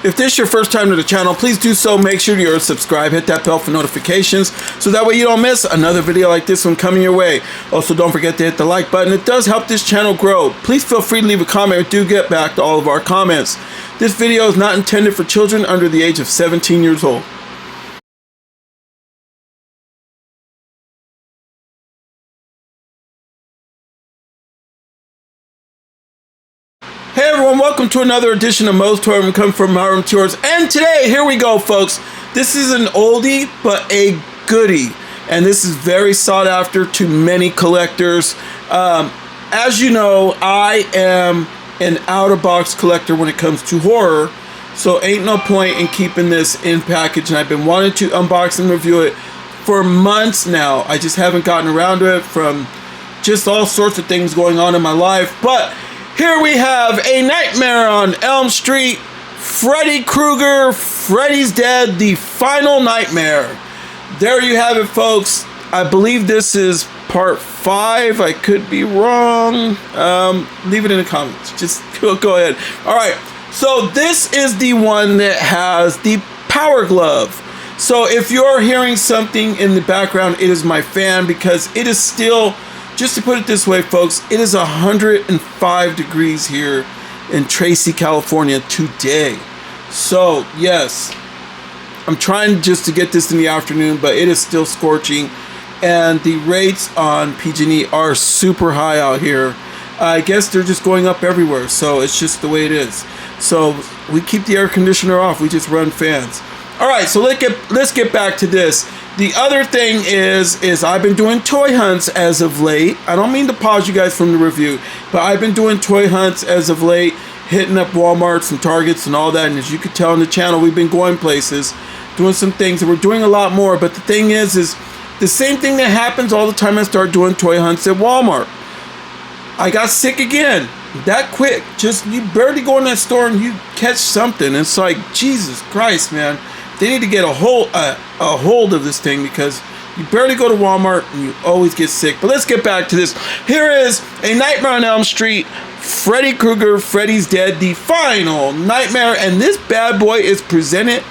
If this is your first time to the channel, please do so. Make sure you're subscribed. Hit that bell for notifications so that way you don't miss another video like this one coming your way. Also, don't forget to hit the like button. It does help this channel grow. Please feel free to leave a comment. We do get back to all of our comments. This video is not intended for children under the age of 17 years old. Hey everyone, welcome to another edition of MOE'S Toy Room, coming from my room to yours. And today, here we go, folks. This is an oldie, but a goodie. And this is very sought after to many collectors. As you know, I am an out-of-box collector when it comes to horror. So ain't no point in keeping this in package. And I've been wanting to unbox and review it for months now. I just haven't gotten around to it from just all sorts of things going on in my life. But here we have A Nightmare on Elm Street, Freddy Krueger, Freddy's Dead, The Final Nightmare. There you have it, folks. I believe this is part 5. I could be wrong. Leave it in the comments. Just go ahead. All right. So this is the one that has the Power Glove. So if you're hearing something in the background, it is my fan, because it is still, just to put it this way, folks, it is 105 degrees here in Tracy, California today. So, yes, I'm trying just to get this in the afternoon, but it is still scorching. And the rates on PG&E are super high out here. I guess they're just going up everywhere, so it's just the way it is. So we keep the air conditioner off. We just run fans. All right, so let's get back to this. The other thing is I've been doing toy hunts as of late. I don't mean to pause you guys from the review, but I've been doing toy hunts as of late, hitting up Walmarts and Targets and all that. And as you can tell on the channel, we've been going places, doing some things, and we're doing a lot more. But the thing is the same thing that happens all the time I start doing toy hunts at Walmart. I got sick again. That quick. Just, you barely go in that store and you catch something. It's like, Jesus Christ, man. They need to get a hold of this thing, because you barely go to Walmart and you always get sick. But let's get back to this. Here is A Nightmare on Elm Street, Freddy Krueger, Freddy's Dead, The Final Nightmare. And this bad boy is presented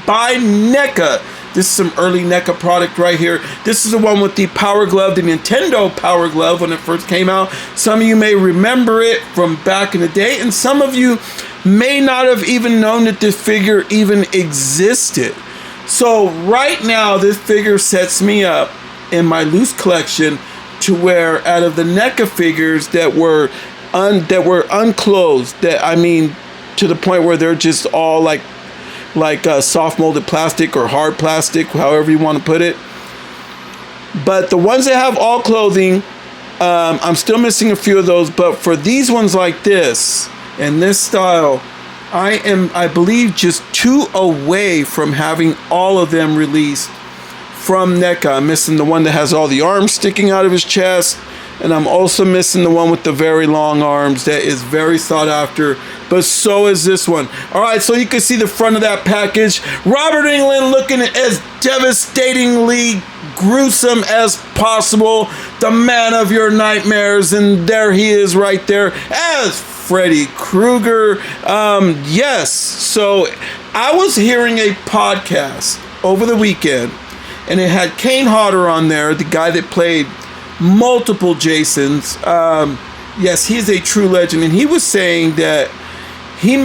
by Neca. This is some early Neca product right here. This is the one with the Power Glove, the Nintendo Power Glove when it first came out. Some of you may remember it from back in the day, and some of you may not have even known that this figure even existed. So right now, this figure sets me up in my loose collection to where, out of the Neca figures that were unclosed, that I mean to the point where they're just all like soft molded plastic or hard plastic, however you want to put it. But the ones that have all clothing, I'm still missing a few of those. But for these ones like this, in this style, I believe just 2 away from having all of them released from NECA. I'm missing the one that has all the arms sticking out of his chest, and I'm also missing the one with the very long arms that is very sought after, but so is this one. All right, so you can see the front of that package. Robert Englund looking as devastatingly gruesome as possible, the man of your nightmares, and there he is right there as Freddy Krueger. Yes, so I was hearing a podcast over the weekend, and it had Kane Hodder on there, the guy that played multiple Jasons. Yes, he's a true legend, and he was saying that he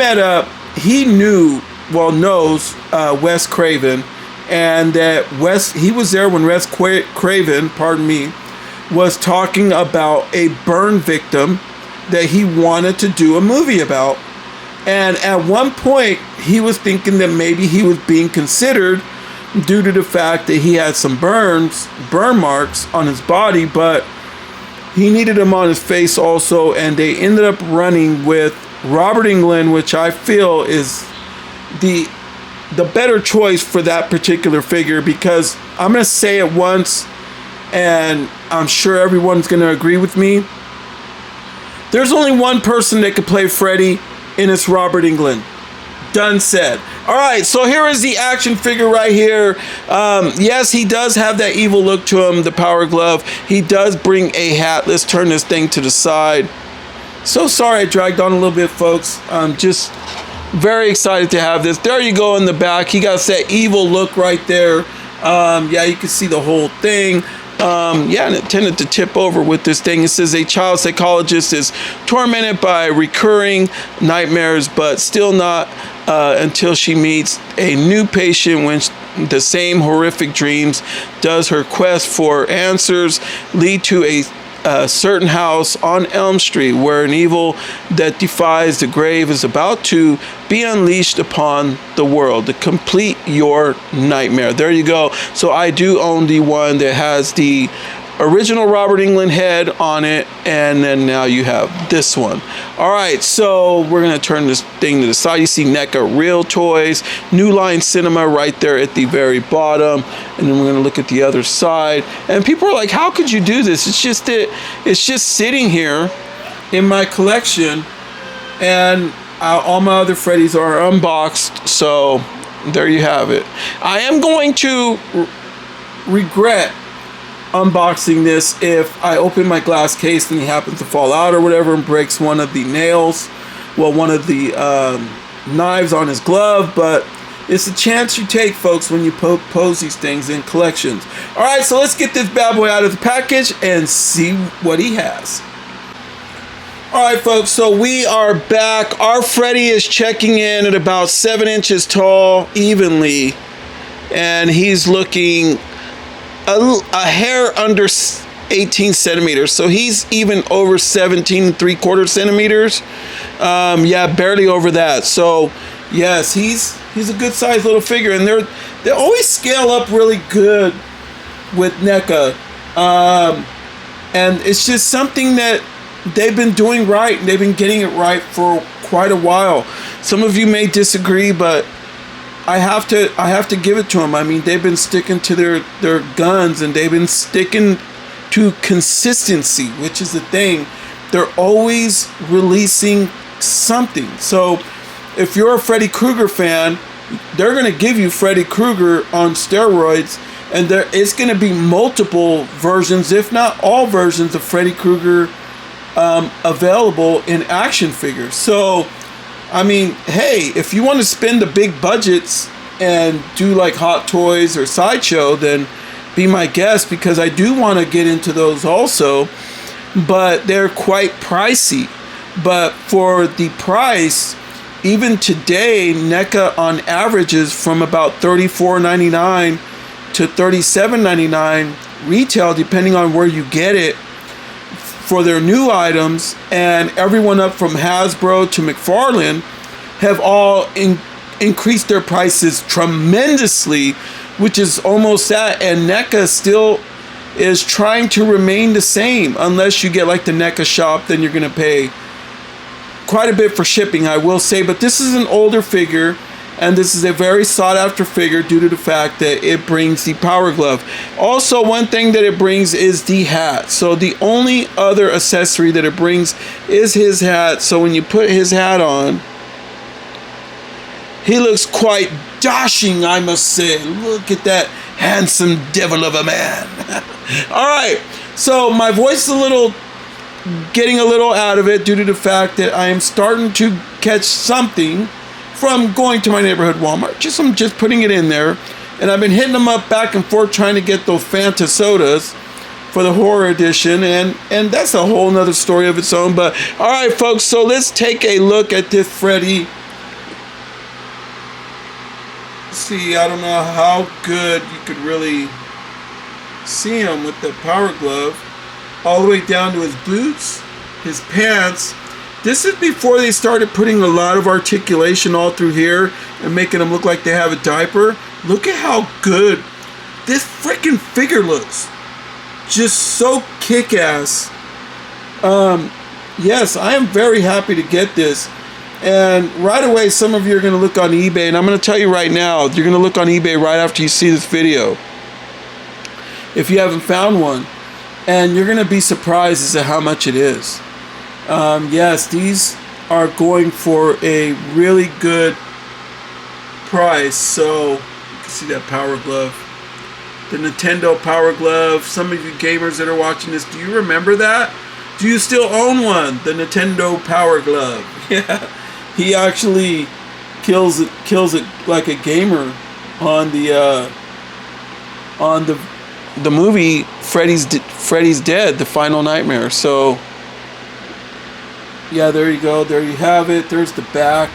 knows Wes Craven, and that he was there when Wes Craven, was talking about a burn victim that he wanted to do a movie about. And at one point, he was thinking that maybe he was being considered due to the fact that he had some burn marks on his body, but he needed them on his face also. And they ended up running with Robert Englund, which I feel is the better choice for that particular figure, because I'm going to say it once, and I'm sure everyone's going to agree with me. There's only one person that could play Freddy, and it's Robert Englund. Done said. All right, so here is the action figure right here. Yes, he does have that evil look to him, the Power Glove. He does bring a hat. Let's turn this thing to the side. So sorry I dragged on a little bit, folks. Just very excited to have this. There you go in the back. He got that evil look right there. Yeah, you can see the whole thing. Yeah, and it tended to tip over with this thing. It says a child psychologist is tormented by recurring nightmares, but still not until she meets a new patient when the same horrific dreams does her quest for answers lead to a certain house on Elm Street where an evil that defies the grave is about to be unleashed upon the world to complete your nightmare. There you go. So I do own the one that has the original Robert Englund head on it, and then now you have this one. All right, so we're gonna turn this thing to the side. You see Neca Real Toys, New Line Cinema right there at the very bottom, and then we're gonna look at the other side. And people are like, how could you do this? It's just that it's just sitting here in my collection, and all my other Freddys are unboxed, so there you have it. I am going to regret unboxing this if I open my glass case and he happens to fall out or whatever and breaks one of the nails, well, one of the knives on his glove. But it's a chance you take, folks, when you pose these things in collections. All right, so let's get this bad boy out of the package and see what he has. All right, folks, so we are back. Our Freddy is checking in at about 7 inches tall evenly, and he's looking a hair under 18 centimeters, so he's even over 17.75 centimeters. Yeah, barely over that. So yes, he's a good sized little figure, and they always scale up really good with NECA, and it's just something that they've been doing right, and they've been getting it right for quite a while. Some of you may disagree, but I have to give it to them. I mean, they've been sticking to their guns, and they've been sticking to consistency, which is the thing. They're always releasing something. So if you're a Freddy Krueger fan, they're going to give you Freddy Krueger on steroids, and there is going to be multiple versions, if not all versions, of Freddy Krueger available in action figures. So I mean, hey, if you want to spend the big budgets and do like Hot Toys or Sideshow, then be my guest, because I do want to get into those also, but they're quite pricey. But for the price, even today, NECA on average is from about $34.99 to $37.99 retail, depending on where you get it, for their new items. And everyone up from Hasbro to McFarlane have all increased their prices tremendously, which is almost that. And NECA still is trying to remain the same. Unless you get like the NECA shop, then you're going to pay quite a bit for shipping, I will say. But this is an older figure, and this is a very sought after figure due to the fact that it brings the Power Glove. Also, one thing that it brings is the hat. So the only other accessory that it brings is his hat. So when you put his hat on, he looks quite dashing, I must say. Look at that handsome devil of a man. All right, so my voice is getting a little out of it due to the fact that I am starting to catch something from going to my neighborhood Walmart. I'm just putting it in there, and I've been hitting them up back and forth trying to get those Fanta sodas for the horror edition, and that's a whole nother story of its own. But all right, folks, so let's take a look at this Freddy. See, I don't know how good you could really see him with the Power Glove, all the way down to his boots, his pants. This is before they started putting a lot of articulation all through here and making them look like they have a diaper. Look at how good this freaking figure looks. Just so kick-ass. Yes, I am very happy to get this. And right away, some of you are going to look on eBay, and I'm going to tell you right now, you're going to look on eBay right after you see this video, if you haven't found one, and you're going to be surprised as to how much it is. Yes, these are going for a really good price. So you can see that Power Glove, the Nintendo Power Glove. Some of you gamers that are watching this, do you remember that? Do you still own one? The Nintendo Power Glove. Yeah, he actually kills it like a gamer on the movie Freddy's Dead, the Final Nightmare. So yeah, there you go. There you have it. There's the back.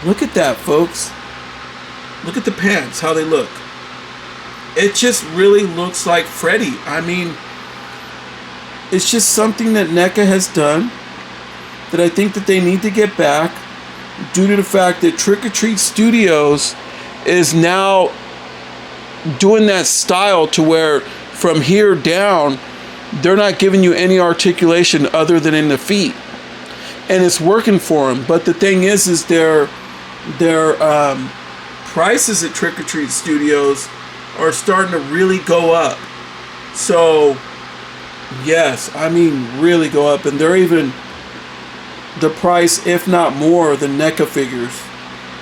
Look at that, folks. Look at the pants, how they look. It just really looks like Freddy. I mean, it's just something that NECA has done that I think that they need to get back, due to the fact that Trick or Treat Studios is now doing that style to where from here down, they're not giving you any articulation other than in the feet. And it's working for them. But the thing is their prices at Trick or Treat Studios are starting to really go up. So, yes, I mean really go up. And they're even the price, if not more, than NECA figures.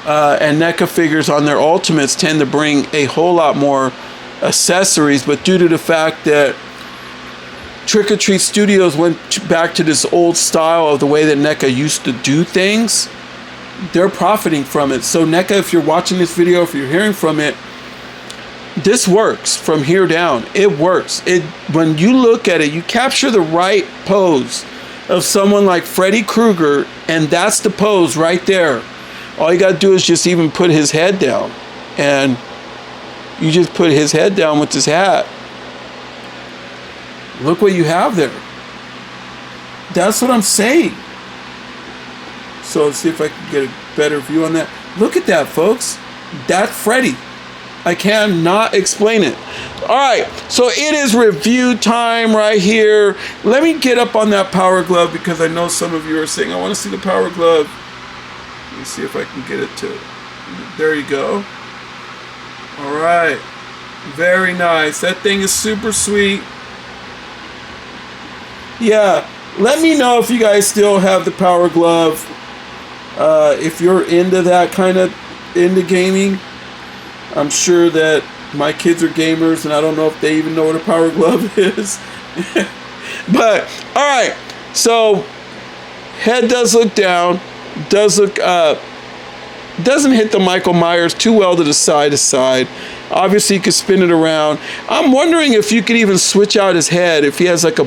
And NECA figures on their Ultimates tend to bring a whole lot more accessories, but due to the fact that Trick or Treat Studios went back to this old style of the way that NECA used to do things, they're profiting from it. So NECA, if you're watching this video, if you're hearing from it, this works from here down. It works. When you look at it, you capture the right pose of someone like Freddy Krueger, and that's the pose right there. All you gotta do is just even put his head down, and you just put his head down with his hat. Look what you have there. That's what I'm saying. So let's see if I can get a better view on that. Look at that, folks. That's Freddy. I cannot explain it. All right, so it is review time right here. Let me get up on that Power Glove, because I know some of you are saying, I want to see the Power Glove. Let me see if I can get it to. There you go. All right. Very nice. That thing is super sweet. Yeah, let me know if you guys still have the Power Glove. If you're into that kind of, into gaming. I'm sure that my kids are gamers, and I don't know if they even know what a Power Glove is. But, all right. So, head does look down. Does look up. Doesn't hit the Michael Myers too well to the side to side. Obviously, you could spin it around. I'm wondering if you could even switch out his head, if he has like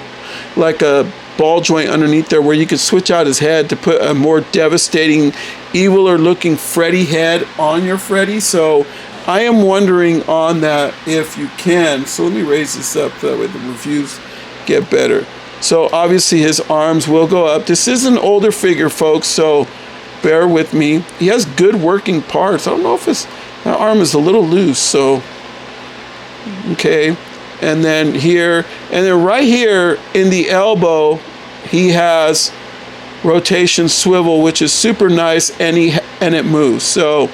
a ball joint underneath there where you could switch out his head to put a more devastating, eviler looking Freddy head on your Freddy. So I am wondering on that if you can. So let me raise this up so that way the reviews get better. So obviously his arms will go up. This is an older figure, folks, so bear with me. He has good working parts. I don't know if that arm is a little loose, so okay. And then here, and then right here in the elbow, he has rotation swivel, which is super nice, and it moves. So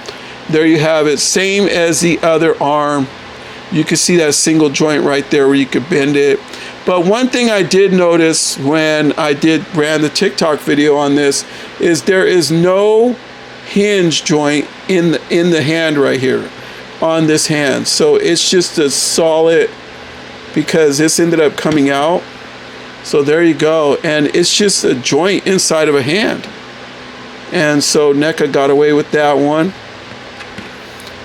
there you have it. Same as the other arm. You can see that single joint right there where you could bend it. But one thing I did notice when I ran the TikTok video on this is there is no hinge joint in the hand right here on this hand. So it's just a solid, because this ended up coming out. So there you go. And it's just a joint inside of a hand. And so NECA got away with that one.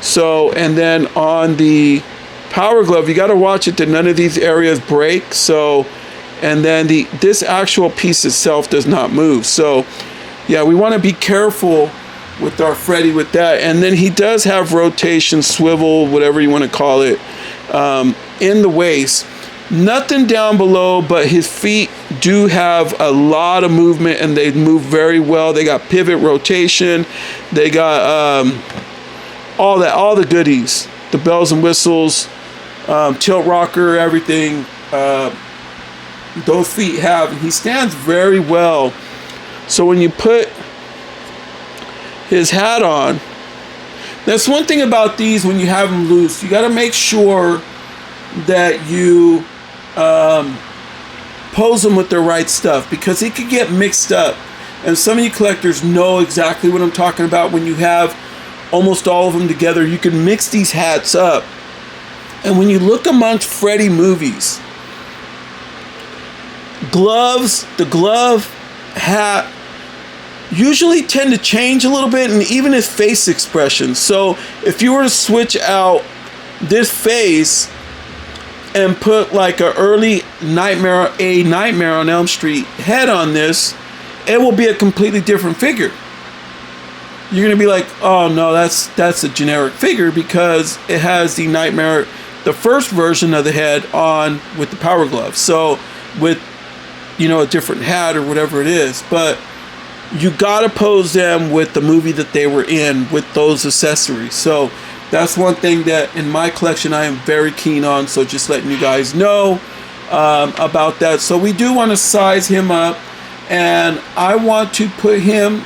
So, and then on the Power Glove, you got to watch it that none of these areas break. So, and then this actual piece itself does not move. So yeah, we want to be careful with our Freddy with that. And then he does have rotation, swivel, whatever you want to call it, in the waist. Nothing down below, but his feet do have a lot of movement, and they move very well. They got pivot rotation. They got all the goodies, the bells and whistles, tilt rocker, everything. Those feet have, and he stands very well. So when you put his hat on, that's one thing about these. When you have them loose, you got to make sure that you pose them with the right stuff, because it could get mixed up. And some of you collectors know exactly what I'm talking about. When you have almost all of them together, you can mix these hats up. And when you look amongst Freddy movies, gloves, the glove, hat, usually tend to change a little bit, and even his face expression. So if you were to switch out this face and put like a early Nightmare on Elm Street head on this, it will be a completely different figure. You're gonna be like, oh no, that's a generic figure, because it has the first version of the head on with the Power Glove. So with, you know, a different hat or whatever it is, but you gotta pose them with the movie that they were in with those accessories. So that's one thing that in my collection I am very keen on. So just letting you guys know about that. So we do want to size him up, and I want to put him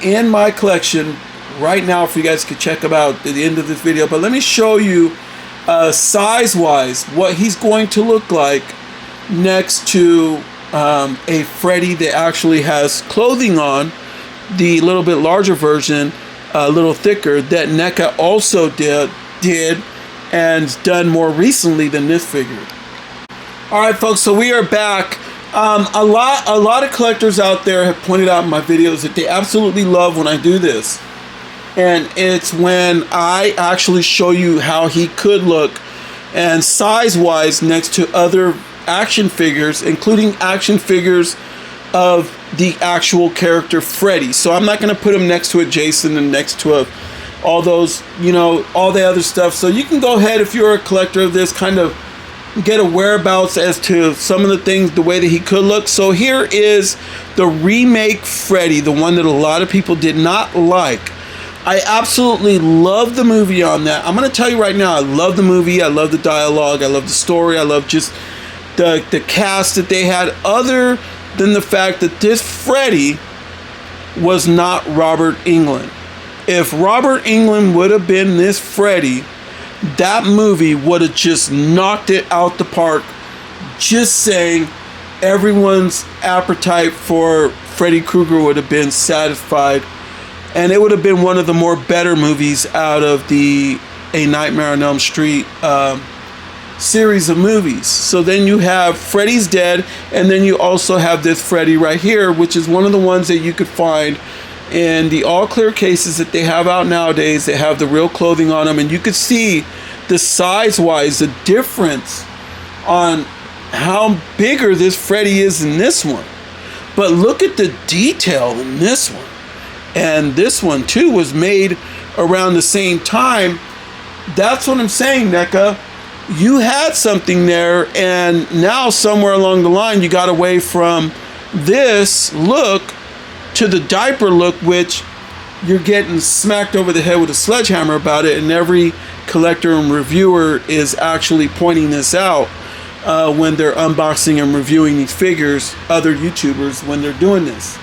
in my collection right now for you guys to check him out at the end of this video. But let me show you size wise what he's going to look like next to a Freddy that actually has clothing on, the little bit larger version, a little thicker, that Neca also did and done more recently than this figure. All right, folks, so we are back. A lot of collectors out there have pointed out in my videos that they absolutely love when I do this, and it's when I actually show you how he could look and size wise next to other action figures, including action figures of the actual character Freddy. So I'm not going to put him next to a Jason and next to all those, you know, all the other stuff. So you can go ahead, if you're a collector of this, kind of get a whereabouts as to some of the things, the way that he could look. So here is the remake Freddy, the one that a lot of people did not like. I absolutely love the movie on that. I'm going to tell you right now, I love the movie. I love the dialogue. I love the story. I love just the cast that they had, other than the fact that this Freddy was not Robert Englund. If Robert Englund would have been this Freddy, that movie would have just knocked it out the park. Just saying, everyone's appetite for Freddy Krueger would have been satisfied, and it would have been one of the more better movies out of A Nightmare on Elm Street series of movies. So then you have Freddy's Dead, and then you also have this Freddy right here, which is one of the ones that you could find in the all clear cases that they have out nowadays. They have the real clothing on them, and you could see the size wise the difference on how bigger this Freddy is in this one. But look at the detail in this one, and this one too was made around the same time. That's what I'm saying, Neca. You had something there, and now somewhere along the line you got away from this look to the diaper look, which you're getting smacked over the head with a sledgehammer about it, and every collector and reviewer is actually pointing this out when they're unboxing and reviewing these figures, other YouTubers, when they're doing this.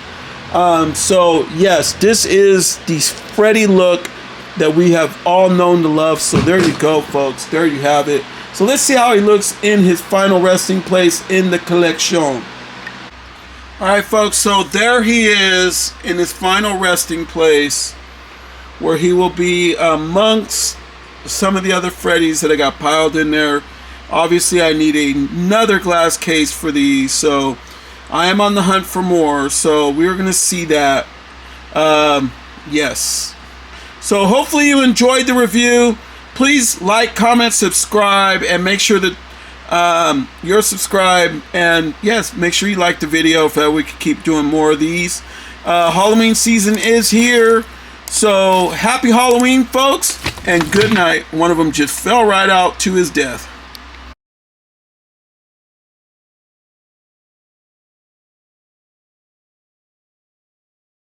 So yes, this is the Freddy look that we have all known to love. So there you go, folks. There you have it. So let's see how he looks in his final resting place in the collection. All right, folks. So there he is in his final resting place, where he will be amongst some of the other Freddys that I got piled in there. Obviously, I need another glass case for these, so I am on the hunt for more. So we're going to see that. Yes. So hopefully you enjoyed the review. Please like, comment, subscribe, and make sure that you're subscribed. And yes, make sure you like the video so that we can keep doing more of these. Halloween season is here. So happy Halloween, folks, and good night. One of them just fell right out to his death.